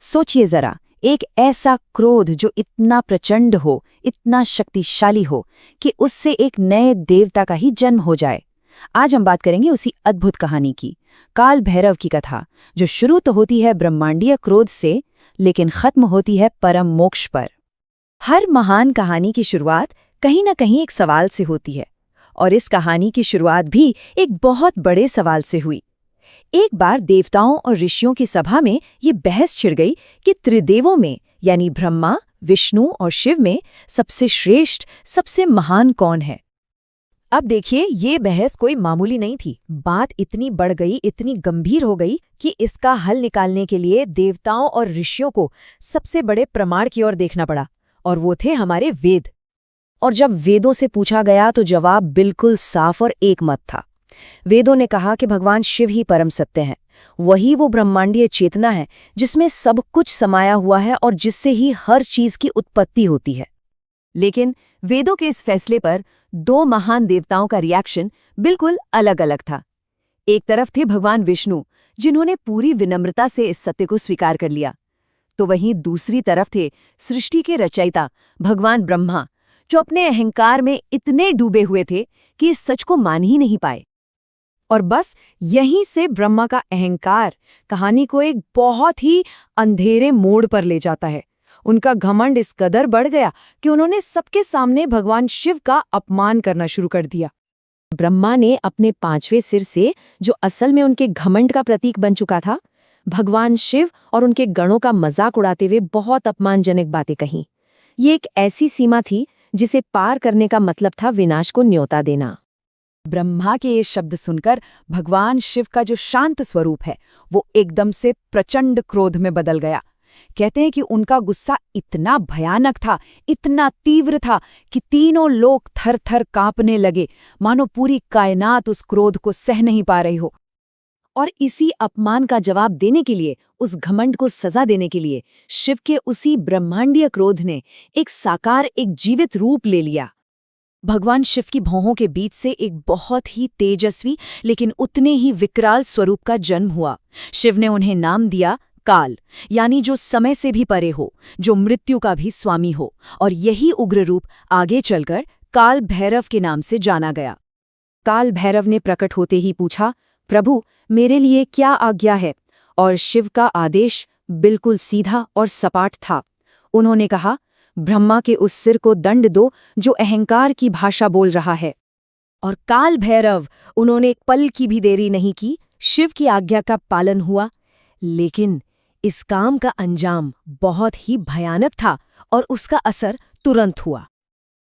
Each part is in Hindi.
सोचिए जरा, एक ऐसा क्रोध जो इतना प्रचंड हो, इतना शक्तिशाली हो कि उससे एक नए देवता का ही जन्म हो जाए। आज हम बात करेंगे उसी अद्भुत कहानी की, काल भैरव की कथा, जो शुरू तो होती है ब्रह्मांडीय क्रोध से, लेकिन खत्म होती है परम मोक्ष पर। हर महान कहानी की शुरुआत कहीं न कहीं एक सवाल से होती है, और इस कहानी की शुरुआत भी एक बहुत बड़े सवाल से हुई। एक बार देवताओं और ऋषियों की सभा में ये बहस छिड़ गई कि त्रिदेवों में यानी ब्रह्मा, विष्णु और शिव में सबसे श्रेष्ठ, सबसे महान कौन है। अब देखिए, ये बहस कोई मामूली नहीं थी। बात इतनी बढ़ गई, इतनी गंभीर हो गई कि इसका हल निकालने के लिए देवताओं और ऋषियों को सबसे बड़े प्रमाण की ओर देखना पड़ा, और वो थे हमारे वेद। और जब वेदों से पूछा गया तो जवाब बिल्कुल साफ और एकमत था। वेदों ने कहा कि भगवान शिव ही परम सत्य हैं, वही वो ब्रह्मांडीय चेतना है जिसमें सब कुछ समाया हुआ है और जिससे ही हर चीज की उत्पत्ति होती है। लेकिन वेदों के इस फैसले पर दो महान देवताओं का रिएक्शन बिल्कुल अलग अलग था। एक तरफ थे भगवान विष्णु, जिन्होंने पूरी विनम्रता से इस सत्य को स्वीकार कर लिया, तो वहीं दूसरी तरफ थे सृष्टि के रचयिता भगवान ब्रह्मा, जो अपने अहंकार में इतने डूबे हुए थे कि इस सच को मान ही नहीं पाए। और बस यहीं से ब्रह्मा का अहंकार कहानी को एक बहुत ही अंधेरे मोड़ पर ले जाता है। उनका घमंड इस कदर बढ़ गया कि उन्होंने सबके सामने भगवान शिव का अपमान करना शुरू कर दिया। ब्रह्मा ने अपने 5वें सिर से, जो असल में उनके घमंड का प्रतीक बन चुका था, भगवान शिव और उनके गणों का मजाक उड़ाते हुए बहुत अपमानजनक बातें कहीं। ये एक ऐसी सीमा थी जिसे पार करने का मतलब था विनाश को न्योता देना। ब्रह्मा के ये शब्द सुनकर भगवान शिव का जो शांत स्वरूप है, वो एकदम से प्रचंड क्रोध में बदल गया। कहते हैं कि उनका गुस्सा इतना भयानक था, इतना तीव्र था कि तीनों लोग थर थर कांपने लगे, मानो पूरी कायनात उस क्रोध को सह नहीं पा रही हो। और इसी अपमान का जवाब देने के लिए, उस घमंड को सजा देने के लिए, शिव के उसी ब्रह्मांडीय क्रोध ने एक साकार, एक जीवित रूप ले लिया। भगवान शिव की भौहों के बीच से एक बहुत ही तेजस्वी लेकिन उतने ही विकराल स्वरूप का जन्म हुआ। शिव ने उन्हें नाम दिया काल, यानी जो समय से भी परे हो, जो मृत्यु का भी स्वामी हो, और यही उग्र रूप आगे चलकर काल भैरव के नाम से जाना गया। काल भैरव ने प्रकट होते ही पूछा, प्रभु, मेरे लिए क्या आज्ञा है? और शिव का आदेश बिल्कुल सीधा और सपाट था। उन्होंने कहा, ब्रह्मा के उस सिर को दंड दो जो अहंकार की भाषा बोल रहा है। और काल भैरव, उन्होंने एक पल की भी देरी नहीं की, शिव की आज्ञा का पालन हुआ। लेकिन इस काम का अंजाम बहुत ही भयानक था और उसका असर तुरंत हुआ।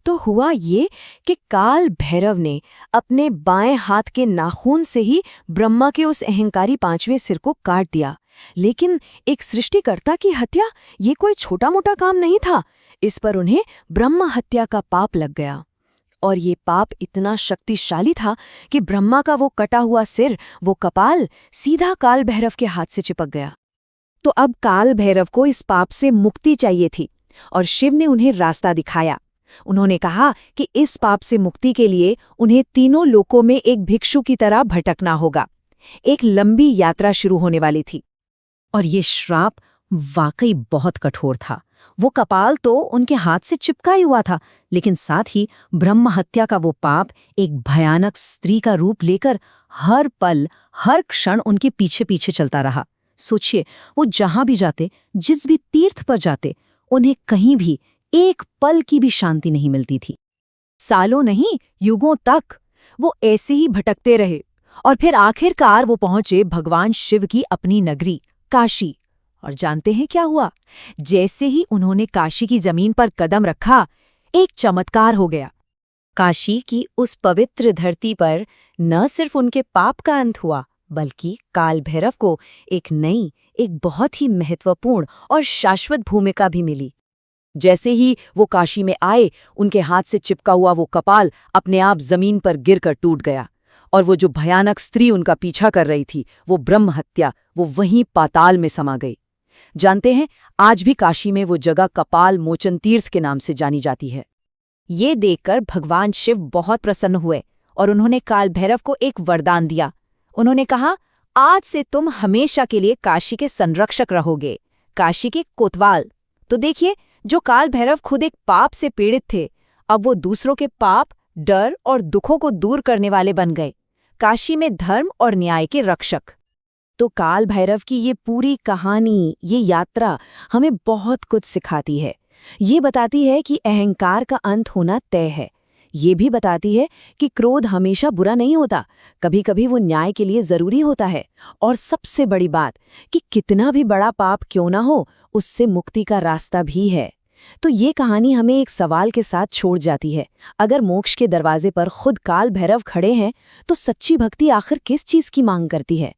तो हुआ ये कि काल भैरव ने अपने बाएं हाथ के नाखून से ही ब्रह्मा के उस अहंकारी 5वें सिर को काट दिया। लेकिन एक सृष्टिकर्ता की हत्या, ये कोई छोटा मोटा काम नहीं था। इस पर उन्हें ब्रह्म हत्या का पाप लग गया। और ये पाप इतना शक्तिशाली था कि ब्रह्मा का वो कटा हुआ सिर, वो कपाल, सीधा काल भैरव के हाथ से चिपक गया। तो अब काल भैरव को इस पाप से मुक्ति चाहिए थी, और शिव ने उन्हें रास्ता दिखाया। उन्होंने कहा कि इस पाप से मुक्ति के लिए उन्हें तीनों लोकों में एक भिक्षु की तरह भटकना होगा। एक लंबी यात्रा शुरू होने वाली थी। और ये श्राप वाकई बहुत कठोर था। वो कपाल तो उनके हाथ से चिपका ही हुआ था, लेकिन साथ ही ब्रह्म हत्या का वो पाप एक भयानक स्त्री का रूप लेकर हर पल, हर क्षण उनके पीछे पीछे चलता रहा। सोचिए, वो जहां भी जाते, जिस भी तीर्थ पर जाते, उन्हें कहीं भी एक पल की भी शांति नहीं मिलती थी। सालों नहीं, युगों तक वो ऐसे ही भटकते रहे, और फिर आखिरकार वो पहुंचे भगवान शिव की अपनी नगरी काशी। और जानते हैं क्या हुआ? जैसे ही उन्होंने काशी की जमीन पर कदम रखा, एक चमत्कार हो गया। काशी की उस पवित्र धरती पर न सिर्फ उनके पाप का अंत हुआ, बल्कि काल भैरव को एक नई, एक बहुत ही महत्वपूर्ण और शाश्वत भूमिका भी मिली। जैसे ही वो काशी में आए, उनके हाथ से चिपका हुआ वो कपाल अपने आप जमीन पर गिरकर टूट गया, और वो जो भयानक स्त्री उनका पीछा कर रही थी, वो ब्रह्म हत्या, वो वहीं पाताल में समा गई। जानते हैं, आज भी काशी में वो जगह कपाल मोचन तीर्थ के नाम से जानी जाती है। ये देखकर भगवान शिव बहुत प्रसन्न हुए और उन्होंने काल भैरव को एक वरदान दिया। उन्होंने कहा, आज से तुम हमेशा के लिए काशी के संरक्षक रहोगे। काशी के कोतवाल। तो देखिए, जो काल भैरव खुद एक पाप से पीड़ित थे, अब वो दूसरों के पाप, डर और दुखों को दूर करने वाले बन गए, काशी में धर्म और न्याय के रक्षक। तो काल भैरव की ये पूरी कहानी, ये यात्रा हमें बहुत कुछ सिखाती है। ये बताती है कि अहंकार का अंत होना तय है। ये भी बताती है कि क्रोध हमेशा बुरा नहीं होता, कभी कभी वो न्याय के लिए जरूरी होता है। और सबसे बड़ी बात कि कितना भी बड़ा पाप क्यों ना हो, उससे मुक्ति का रास्ता भी है। तो ये कहानी हमें एक सवाल के साथ छोड़ जाती है। अगर मोक्ष के दरवाजे पर खुद काल भैरव खड़े हैं, तो सच्ची भक्ति आखिर किस चीज की मांग करती है?